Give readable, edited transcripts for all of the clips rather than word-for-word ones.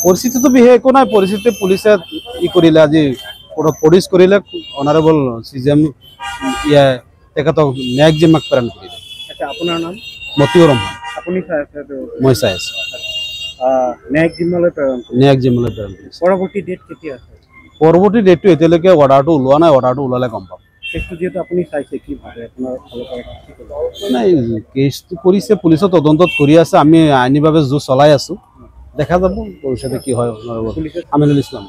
পৰিস্থিতি তো বিশেষ একো নাই পৰিস্থিতি পুলিচে ই কৰিলে আজি কোৰ্টত প্ৰডিউচ কৰিলে অনাৰেবল সিজিএম ইয়া তেখেতক ন্যায়িক জিম্মাক প্ৰেৰণ কৰিলে। আচ্ছা আপোনাৰ নাম? মতিউৰ ৰহমান। আপুনি চাই আছে তো? মই চাই আছো। ন্যায়িক জিম্মালৈ প্ৰেৰণ কৰিলে। ন্যায়িক জিম্মালৈ প্ৰেৰণ কৰিছে। পৰৱৰ্তী ডেট কেতিয়া আছে? পৰৱৰ্তী ডেটটো এতিয়ালৈকে অৰ্ডাৰটো ওলোৱা নাই, অৰ্ডাৰটো ওলালে গম পাম। কেছটো যিহেতু আপুনি চাইছে কি ভাবে আপোনাৰ ফালৰ পৰা কি ক'ব? নাই কেছটো কৰিছে পুলিচৰ তদন্তত কৰি আছে, আমি আইনীভাৱে যুঁজ চলাই আছো, দেখা যাব ভৱিষ্যতে কি হয়। আমিনুল ইছলাম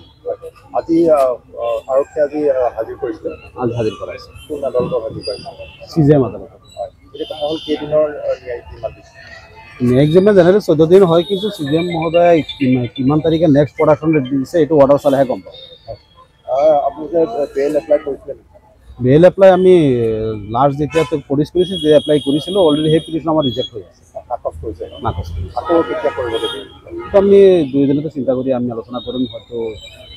আজি আৰক্ষী আজি হাজিৰ কৰিছে, আজি হাজিৰ কৰাইছে। কোন আদালতত হাজিৰ কৰিছে? সিজিএম আদালতত। এতিয়া কথা হ'ল কেইদিনৰ ন্যায়িক জিম্মা দিছে? ন্যায়িক জিম্মা জেনেৰেলি 14 দিন হয়, কিন্তু সিজিএম মহোদয়ে কিমান তাৰিখে নেক্সট প্ৰডাকশ্যন দিছে এইটো অৰ্ডাৰ চালেহে গম পাম। আপুনি যে বেইল এপ্লাই কৰিছিলে? বেইল এপ্লাই আমি লাষ্ট যেতিয়া প্ৰডিউচ কৰিছিল যে এপ্লাই কৰিছিলোঁ, অলৰেডি সেই পিটিশ্যন আমাৰ ৰিজেক্ট হৈ আছে। নাকচ কৰিছে? নাকচ কৰিছে। আকৌ কেতিয়া কৰিব লাগিব? আমি দুইজনতে চিন্তা কৰি আমি আলোচনা কৰিম, হয়তো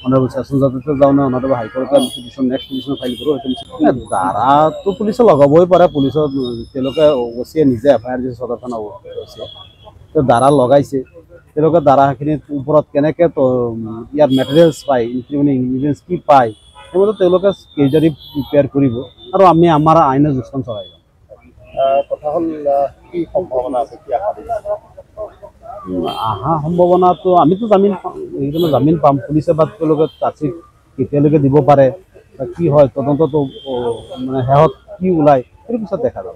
অনাৰেবল ছেছন জজতে যাওঁ না অনাৰেবল হাইকোৰ্টত আমি পিটিশ্যন নেক্সট পিটিশ্যন ফাইল কৰোঁ। সেইটো ধাৰাটো পুলিচে লগাবই পাৰে, পুলিচত তেওঁলোকে অৱশ্যে নিজে এফআইআৰ দিছে সদৰ থানা অৱশ্যে ধাৰা লগাইছে, তেওঁলোকে ধাৰাখিনিৰ ওপৰত কেনেকৈ ইয়াৰ মেটেৰিয়েলছ পায়, ইনগ্ৰিডিয়েণ্টছ কি পায় সেইমতে তেওঁলোকে কেইজাৰি প্ৰিপেয়াৰ কৰিব আৰু আমি আমাৰ আইনৰ যুঁজখন চলাই যাম। কথা হ'ল কি সম্ভাৱনা আছে, কি আশা দিছে? অহা সম্ভাৱনাটো আমিতো জামিন পাম, পুলিচে বা তেওঁলোকে চাৰ্জশ্বিট কেতিয়ালৈকে দিব পাৰে বা কি হয় তদন্তটো মানে শেষত কি ওলায় সেইটো পিছত দেখা যাব।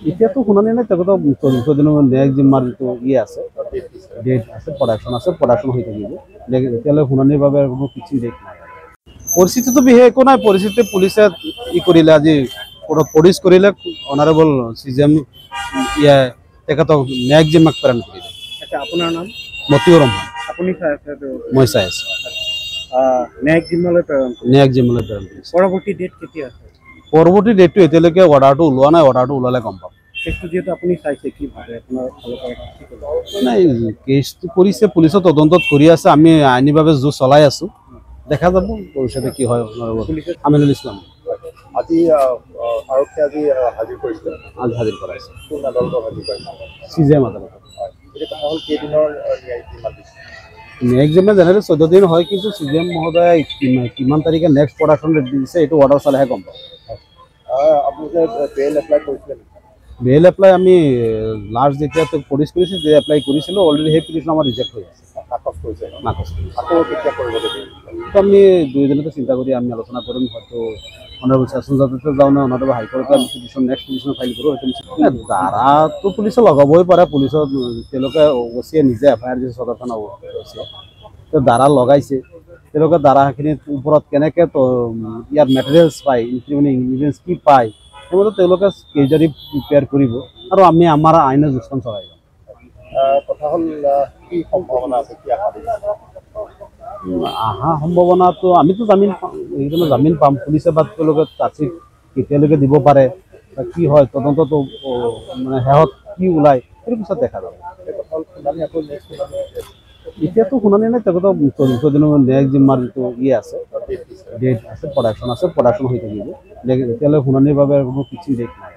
এতিয়াতো শুনানি নাই, তেখেতৰ 14 দিনৰ ন্যায়িক জিম্মাৰ যিটো আছে ডেট আছে, প্ৰডাকশ্যন হৈ থাকিব। এতিয়ালৈ শুনানিৰ বাবে কোনো ফিক্সিং ডেট নাই। পৰিস্থিতিটো বিশেষ একো নাই, পৰিস্থিতি পুলিচে ই কৰিলে আজি কোৰ্টত প্ৰডিউচ কৰিলে অনাৰেবল সিজিএম ইয়া তেখেতক ন্যায়িক জিম্মাক প্ৰেৰণ কৰিলে। আচ্ছা আপোনাৰ নাম? মতিউৰ ৰহমান। আপুনি চাই আছে তো? মই চাই আছো। ন্যায়িক জিম্মালৈ প্ৰেৰণ কৰিলে। ন্যায়িক জিম্মালৈ প্ৰেৰণ কৰিছে। পৰৱৰ্তী ডেট কেতিয়া আছে? পৰৱৰ্তী ডেটটো এতিয়ালৈকে অৰ্ডাৰটো ওলোৱা নাই, অৰ্ডাৰটো ওলালে গম পাম। কেছটো যিহেতু আপুনি চাইছে কি ভাবে আপোনাৰ ফালৰ পৰা কি ক'ব? নাই কেছটো কৰিছে পুলিচৰ তদন্তত কৰি আছে, আমি আইনীভাৱে যুঁজ চলাই আছো, দেখা যাব ভৱিষ্যতে কি হয়। আমিনুল ইছলাম আজি আৰক্ষী আজি হাজিৰ কৰিছে, আজি হাজিৰ কৰাইছে। কোন আদালতত হাজিৰ কৰিছে? সিজিএম আদালতত। এতিয়া কথা হ'ল কেইদিনৰ ন্যায়িক জিম্মা দিছে? ন্যায়িক জিম্মা জেনেৰেলি 14 দিন হয়, কিন্তু সিজিএম মহোদয়ে কিমান তাৰিখে নেক্সট প্ৰডাকশ্যন দিছে এইটো অৰ্ডাৰ চালেহে গম পাম। আপুনি যে বেইল এপ্লাই কৰিছিলে? বেইল এপ্লাই আমি লাষ্ট যেতিয়া প্ৰডিউচ কৰিছিল যে এপ্লাই কৰিছিলোঁ, অলৰেডি সেই পিটিশ্যন আমাৰ ৰিজেক্ট হৈ আছে। নাকচ কৰিছে? নাকচ কৰিছে। আকৌ কেতিয়া কৰিব লাগিব? আমি দুইজনতে চিন্তা কৰি আমি আলোচনা কৰিম, হয়তো অনাৰেবল ছেছন জজতে যাওঁ না অনাৰেবল হাইকোৰ্টত আমি পিটিশ্যন নেক্সট পিটিশ্যন ফাইল কৰোঁ। সেইটো ধাৰাটো পুলিচে লগাবই পাৰে, পুলিচত তেওঁলোকে অৱশ্যে নিজে এফআইআৰ দিছে সদৰ থানা অৱশ্যে ধাৰা লগাইছে, তেওঁলোকে ধাৰাখিনিৰ ওপৰত কেনেকৈ ইয়াৰ মেটেৰিয়েলছ পায়, ইনগ্ৰিডিয়েণ্টছ কি পায় সেইমতে তেওঁলোকে কেইজাৰি প্ৰিপেয়াৰ কৰিব আৰু আমি আমাৰ আইনৰ যুঁজখন চলাই যাম। কথা হ'ল কি সম্ভাৱনা আছে, কি আশা দিছে? অহা সম্ভাৱনাটো আমিতো জামিন পাম, পুলিচে বা তেওঁলোকে চাৰ্জশ্বিট কেতিয়ালৈকে দিব পাৰে বা কি হয় তদন্তটো মানে শেষত কি ওলায় সেইটো পিছত দেখা যাব। এতিয়াতো শুনানি নাই, তেখেতৰ 14 দিনৰ ন্যায়িক জিম্মাৰ যিটো আছে ডেট আছে, প্ৰডাকশ্যন হৈ থাকিব। এতিয়ালৈ শুনানিৰ বাবে কোনো ফিক্সিং ডেট নাই।